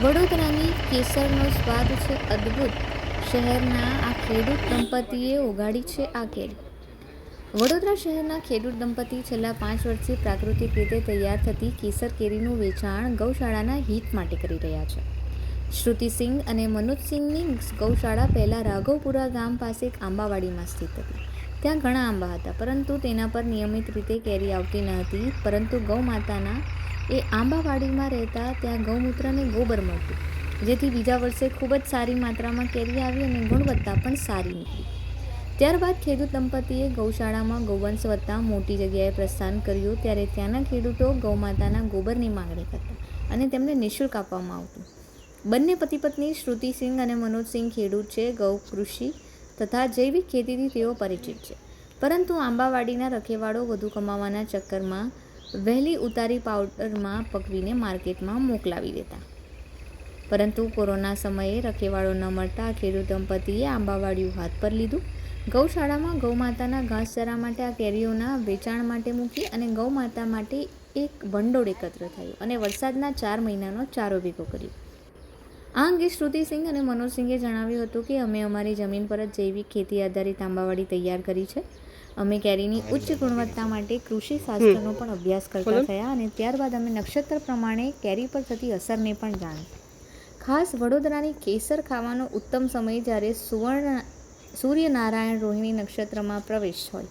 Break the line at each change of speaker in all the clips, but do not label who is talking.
વડોદરાની કેસરનો સ્વાદ છે અદ્ભુત. શહેરના આ ખેડૂત દંપતીએ ઉગાડી છે આ કેરી. વડોદરા શહેરના ખેડૂત દંપતી છેલ્લા 5 વર્ષથી પ્રાકૃતિક રીતે તૈયાર થતી કેસર કેરીનું વેચાણ ગૌશાળાના હિત માટે કરી રહ્યા છે. શ્રુતિસિંહ અને મનોજસિંહની ગૌશાળા પહેલાં રાઘવપુરા ગામ પાસે એક આંબાવાડીમાં સ્થિત હતી. ત્યાં ઘણા આંબા હતા, પરંતુ તેના પર નિયમિત રીતે કેરી આવતી ન હતી. પરંતુ ગૌમાતાના એ આંબાવાડીમાં રહેતા ત્યાં ગૌમૂત્રને ગોબર મળતું, જેથી બીજા વર્ષે ખૂબ જ સારી માત્રામાં કેરી આવી અને ગુણવત્તા પણ સારી નીકળી. ત્યારબાદ ખેડૂત દંપતીએ ગૌશાળામાં ગૌવંશ વધતા મોટી જગ્યાએ પ્રસ્થાન કર્યું. ત્યારે ત્યાંના ખેડૂતો ગૌમાતાના ગોબરની માંગણી કરતા અને તેમને નિઃશુલ્ક આપવામાં આવતું. બંને પતિ પત્ની શ્રુતિસિંહ અને મનોજસિંહ ખેડૂત છે. ગૌ કૃષિ તથા જૈવિક ખેતીથી તેઓ પરિચિત છે, પરંતુ આંબાવાડીના રખેવાળો વધુ કમાવાના ચક્કરમાં વહેલી ઉતારી પાવડરમાં પકવીને માર્કેટમાં મોકલાવી દેતા. પરંતુ કોરોના સમયે રખેવાળો ન મળતા ખેડૂત દંપતીએ આંબાવાડિયું હાથ પર લીધું. ગૌશાળામાં ગૌમાતાના ઘાસચારા માટે આ કેરીઓના વેચાણ માટે મૂકી અને ગૌમાતા માટે એક ભંડોળ એકત્ર થયું અને વરસાદના 4 મહિનાનો ચારો ભેગો કર્યો. આ અંગે શ્રુતિસિંહ અને મનોજસિંહે જણાવ્યું હતું કે અમે અમારી જમીન પર જ જૈવિક ખેતી આધારિત આંબાવાડી તૈયાર કરી છે. અમે કેરીની ઉચ્ચ ગુણવત્તા માટે કૃષિ શાસ્ત્રનો પણ અભ્યાસ કરતા થયા અને ત્યારબાદ અમે નક્ષત્ર પ્રમાણે કેરી પર થતી અસરને પણ જાણી. ખાસ વડોદરાની કેસર ખાવાનો ઉત્તમ સમય જ્યારે સૂર્યનારાયણ રોહિણી નક્ષત્રમાં પ્રવેશ હોય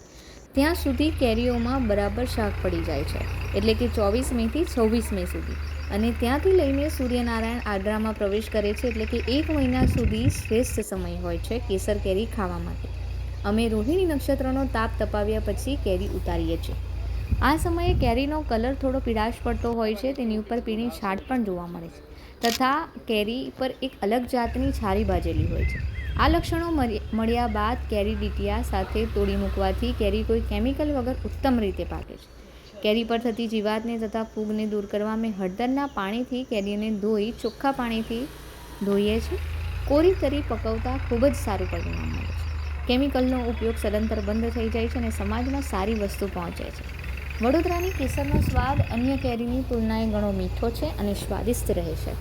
ત્યાં સુધી કેરીઓમાં બરાબર શાક પડી જાય છે, એટલે કે 24 મેથી 26 મે સુધી. અને ત્યાંથી લઈને સૂર્યનારાયણ આદ્રામાં પ્રવેશ કરે છે, એટલે કે 1 મહિના સુધી શ્રેષ્ઠ સમય હોય છે કેસર કેરી ખાવા માટે. અમે રોહિણી નક્ષત્રનો તાપ તપાવ્યા પછી કેરી ઉતારીએ છીએ. આ સમયે કેરીનો કલર થોડો પીળાશ પડતો હોય છે, તેની ઉપર પીળી છાટ પણ જોવા મળે છે, તથા કેરી પર એક અલગ જાતની છારી બાજેલી હોય છે. આ લક્ષણો મળ્યા બાદ કેરી ડીટીયા સાથે તોડી મૂકવાથી કેરી કોઈ કેમિકલ વગર ઉત્તમ રીતે પાકે છે. કેરી પર થતી જીવાતને તથા ફૂગને દૂર કરવા અમે હળદરના પાણીથી કેરીને ધોઈ ચોખ્ખા પાણીથી ધોઈએ છીએ. કોરી કરી પકવતા ખૂબ જ સારું પરિણામ મળે છે. કેમિકલનો ઉપયોગ સદંતર બંધ થઈ જાય છે અને સમાજમાં સારી વસ્તુ પહોંચે છે. વડોદરાની કેસરનો સ્વાદ અન્ય કેરીની તુલનાએ ઘણો મીઠો છે અને સ્વાદિષ્ટ રહે છે.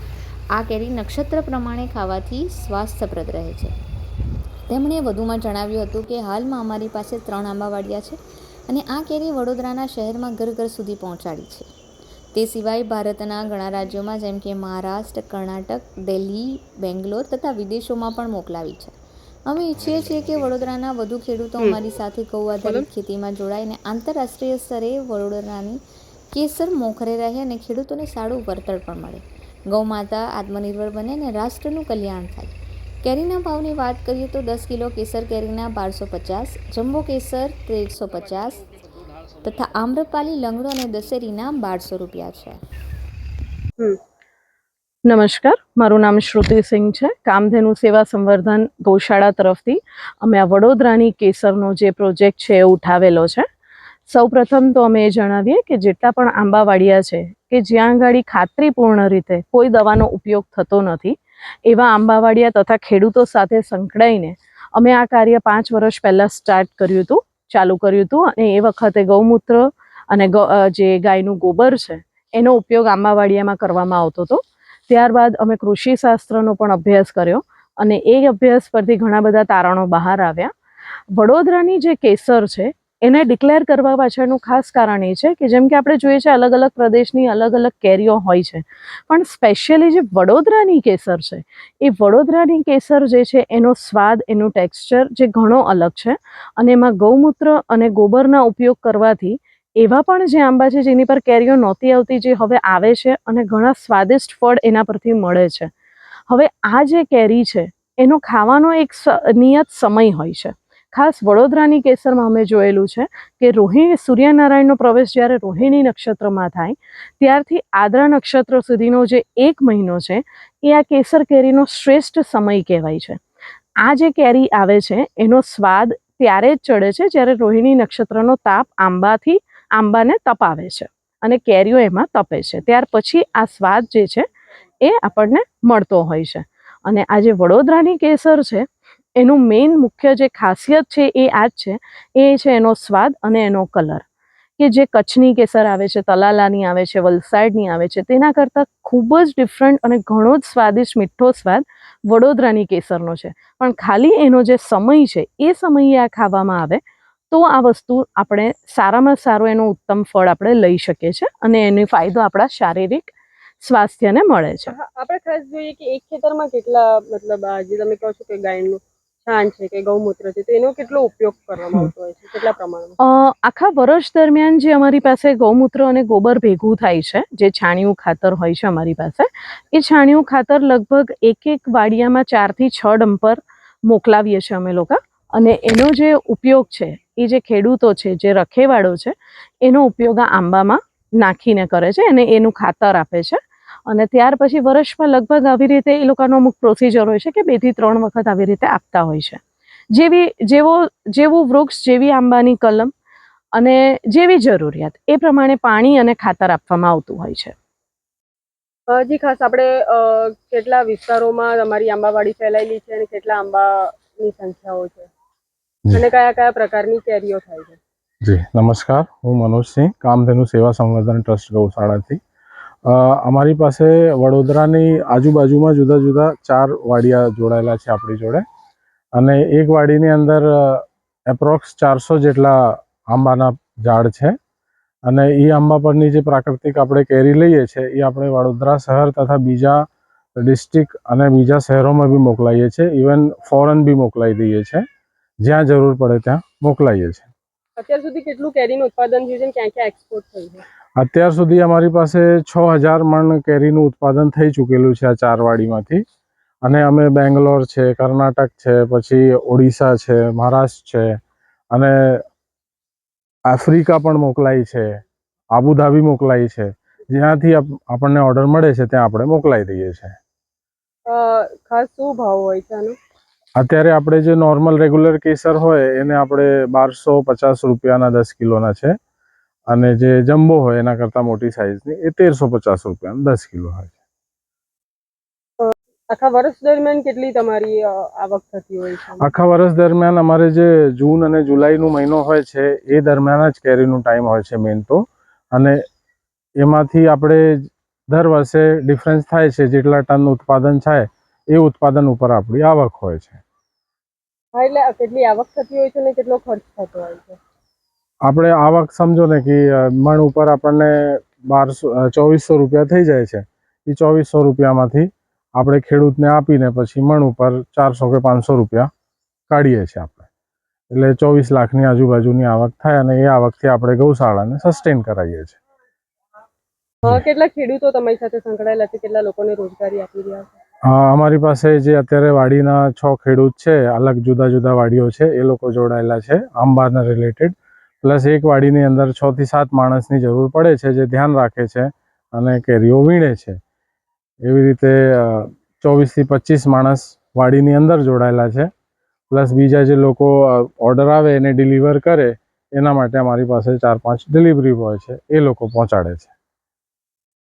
આ કેરી નક્ષત્ર પ્રમાણે ખાવાથી સ્વાસ્થ્યપ્રદ રહે છે. તેમણે વધુમાં જણાવ્યું હતું કે હાલમાં અમારી પાસે 3 આંબાવાડિયા છે અને આ કેરી વડોદરાના શહેરમાં ઘર ઘર સુધી પહોંચાડી છે. તે સિવાય ભારતના ઘણા રાજ્યોમાં જેમ કે મહારાષ્ટ્ર, કર્ણાટક, દિલ્હી, બેંગ્લોર તથા વિદેશોમાં પણ મોકલાવી છે. અમે ઈચ્છીએ છીએ કે વડોદરાના વધુ ખેડૂતો અમારી સાથે ગૌ આધારિત ખેતીમાં જોડાઈને આંતરરાષ્ટ્રીય સ્તરે વડોદરાની કેસર મોખરે રહે અને ખેડૂતોને સારું વળતર પણ મળે. ગૌમાતા આત્મનિર્ભર બને અને રાષ્ટ્રનું કલ્યાણ થાય. કેરીના ભાવની વાત કરીએ તો 10 કિલો કેસર કેરીના 1250, જમ્બો કેસર 1350 તથા આમ્રપાલી, લંગડો અને દશેરીના 1200 રૂપિયા છે.
નમસ્કાર, મારું નામ શ્રુતિસિંહ છે. કામધેનુ સેવા સંવર્ધન ગૌશાળા તરફથી અમે આ વડોદરાની કેસરનો જે પ્રોજેક્ટ છે એ ઉઠાવેલો છે. સૌપ્રથમ તો અમે એ જણાવીએ કે જેટલા પણ આંબાવાડિયા છે કે જ્યાં આગળ ખાતરીપૂર્ણ રીતે કોઈ દવાનો ઉપયોગ થતો નથી, એવા આંબાવાડિયા તથા ખેડૂતો સાથે સંકળાઈને અમે આ કાર્ય 5 વર્ષ પહેલાં ચાલુ કર્યું હતું અને એ વખતે ગૌમૂત્ર અને જે ગાયનું ગોબર છે એનો ઉપયોગ આંબાવાડિયામાં કરવામાં આવતો હતો. ત્યારબાદ અમે કૃષિશાસ્ત્રનો પણ અભ્યાસ કર્યો અને એ અભ્યાસ પરથી ઘણા બધા તારણો બહાર આવ્યા. વડોદરાની જે કેસર છે એને ડિક્લેર કરવા પાછળનું ખાસ કારણ એ છે કે જેમ કે આપણે જોઈએ છે અલગ અલગ પ્રદેશની અલગ અલગ કેરીઓ હોય છે, પણ સ્પેશિયલી જે વડોદરાની કેસર છે એ વડોદરાની કેસર જે છે એનો સ્વાદ, એનું ટેક્સચર જે ઘણો અલગ છે અને એમાં ગૌમૂત્ર અને ગોબરના ઉપયોગ કરવાથી એવા પણ જે આંબા છે જેની પર કેરીઓ નહોતી આવતી જે હવે આવે છે અને ઘણા સ્વાદિષ્ટ ફળ એના પરથી મળે છે. હવે આ જે કેરી છે એનો ખાવાનો એક નિયત સમય હોય છે. ખાસ વડોદરાની કેસરમાં અમે જોયેલું છે કે સૂર્યનારાયણનો પ્રવેશ જ્યારે રોહિણી નક્ષત્રમાં થાય ત્યારથી આદ્રા નક્ષત્ર સુધીનો જે 1 મહિનો છે એ આ કેસર કેરીનો શ્રેષ્ઠ સમય કહેવાય છે. આ જે કેરી આવે છે એનો સ્વાદ ત્યારે જ ચડે છે જ્યારે રોહિણી નક્ષત્રનો તાપ આંબાને તપાવે છે અને કેરીઓ એમાં તપે છે. ત્યાર પછી આ સ્વાદ જે છે એ આપણને મળતો હોય છે. અને આ જે વડોદરાની કેસર છે એનું મેઇન મુખ્ય જે ખાસિયત છે એ આ જ છે, એ છે એનો સ્વાદ અને એનો કલર. કે જે કચ્છની કેસર આવે છે, તલાલાની આવે છે, વલસાડની આવે છે, તેના કરતાં ખૂબ જ ડિફરન્ટ અને ઘણો જ સ્વાદિષ્ટ મીઠો સ્વાદ વડોદરાની કેસરનો છે. પણ ખાલી એનો જે સમય છે એ સમયે આ ખાવામાં આવે તો આ વસ્તુ આપણે સારામાં સારું એનું ઉત્તમ ફળ આપણે લઈ શકીએ છીએ અને એનો ફાયદો આપણા શારીરિક સ્વાસ્થ્યને મળે છે.
આપણે ખાસ જોઈએ કે એક ખેતરમાં કેટલા મતલબ આ જે તમે કહો છો કે ગાયનું છાણ છે કે ગૌમૂત્ર છે તો એનો કેટલો ઉપયોગ કરવામાં આવતો હોય છે, કેટલા પ્રમાણમાં?
આખા વર્ષ દરમિયાન જે અમારી પાસે ગૌમૂત્ર અને ગોબર ભેગું થાય છે, જે છાણિયું ખાતર હોય છે અમારી પાસે, એ છાણિયું ખાતર લગભગ એક વાડિયામાં 4 થી 6 ડમ્પર મોકલાવીએ છીએ અમે લોકો. અને એનો જે ઉપયોગ છે એ જે ખેડૂતો છે, જે રખેવાળો છે, એનો ઉપયોગ આ આંબામાં નાખીને કરે છે અને એનું ખાતર આપે છે. અને ત્યાર પછી વર્ષમાં લગભગ આવી રીતે એ લોકોનો અમુક પ્રોસિજર હોય છે કે 2 થી 3 વખત આવી રીતે આપતા હોય છે. જેવું વૃક્ષ, જેવી આંબાની કલમ અને જેવી જરૂરિયાત એ પ્રમાણે પાણી અને ખાતર આપવામાં આવતું હોય છે.
જી ખાસ આપણે કેટલા વિસ્તારોમાં તમારી આંબાવાડી ફેલાયેલી છે અને કેટલા આંબાની સંખ્યાઓ છે અને કયા કયા પ્રકારની કેરીઓ થાય છે?
જી નમસ્કાર, હું મનોજસિંહ, કામધેનુ સેવા સંવર્ધન ટ્રસ્ટ ગૌશાળાથી. અમારી પાસે વડોદરાની આજુબાજુમાં જુદા જુદા 4 વાડિયા જોડાયેલા છે આપણી જોડે, અને એક વાડીની અંદર એપ્રોક્સ 400 જેટલા આંબાના ઝાડ છે. અને એ આંબા પરની જે પ્રાકૃતિક આપણે કેરી લઈએ છીએ એ આપણે વડોદરા શહેર તથા બીજા ડિસ્ટ્રિક્ટ અને બીજા શહેરોમાં બી મોકલાવીએ છીએ. ઇવન ફોરેન બી મોકલાવી દઈએ છીએ, જ્યાં જરૂર પડે ત્યાં મોકલાવીએ છીએ.
અત્યાર સુધી કેટલું કેરીનું ઉત્પાદન થયું છે અને ક્યાં ક્યાં એક્સપોર્ટ થયું છે?
અત્યાર સુધી અમારી પાસે 6000 મણ કેરીનું ઉત્પાદન થઈ ચૂકેલું છે આ 4 વાડીમાંથી. અને અમે બેંગ્લોર છે, કર્ણાટક છે, પછી ઓડિશા છે, મહારાષ્ટ્ર છે, અને આફ્રિકા પણ મોકલાય છે, આબુધાબી મોકલાય છે. જ્યાંથી આપણને ઓર્ડર મળે છે ત્યાં આપણે મોકલાવી દઈએ છીએ.
ખાસ શું ભાવ હોય છે આનો?
અત્યારે આપણે જે નોર્મલ રેગ્યુલર કેસર હોય એને આપણે 1250 રૂપિયાના 10 કિલોના છે, અને જે જમ્બો હોય એના કરતાં મોટી સાઇઝની એ 1350 રૂપિયાના 10 કિલો હોય છે.
આખા વર્ષ દરમિયાન કેટલી તમારી આવક થતી હોય છે?
આખા વર્ષ દરમિયાન અમારે જે જૂન અને જુલાઈનો મહિનો હોય છે એ દરમિયાન જ કેરીનો ટાઈમ હોય છે મેઇન તો. અને એમાંથી આપણે દર વર્ષે ડિફરન્સ થાય છે, જેટલા ટન ઉત્પાદન થાય એ ઉત્પાદન ઉપર આપણી આવક હોય છે.
હા, એટલે કેટલી આવક થતી હોય છે અને કેટલો ખર્ચ થતો હોય છે?
આપણે આવક સમજો ને કે મણ ઉપર આપણને 2400 રૂપિયા થઈ જાય છે. એ 2400 રૂપિયામાંથી આપણે ખેડૂતને આપીને પછી મણ ઉપર 400 કે 500 રૂપિયા કાઢીએ છીએ આપણે. એટલે 24 લાખની આજુબાજુની આવક થાય અને એ આવકથી આપણે ગૌશાળાને સસ્ટેન કરાવીએ છીએ.
કેટલા ખેડૂતો તમારી સાથે સંકળાયેલા છે? કેટલા લોકોને રોજગારી આપી રહ્યા છે?
અમારી પાસે જે અત્યારે વાડીના 6 ખેડૂત છે, અલગ જુદા જુદા વાડીઓ છે, એ લોકો જોડાયેલા છે આંબાના રિલેટેડ. પ્લસ એક વાડીની અંદર 6 થી 7 માણસની જરૂર પડે છે જે ધ્યાન રાખે છે અને કેરીઓ વીણે છે. એવી રીતે 24 થી 25 માણસ વાડીની અંદર જોડાયેલા છે. પ્લસ બીજા જે લોકો ઓર્ડર આવે એને ડિલિવર કરે એના માટે અમારી પાસે 4-5 ડિલિવરી બોય છે, એ લોકો પહોંચાડે છે.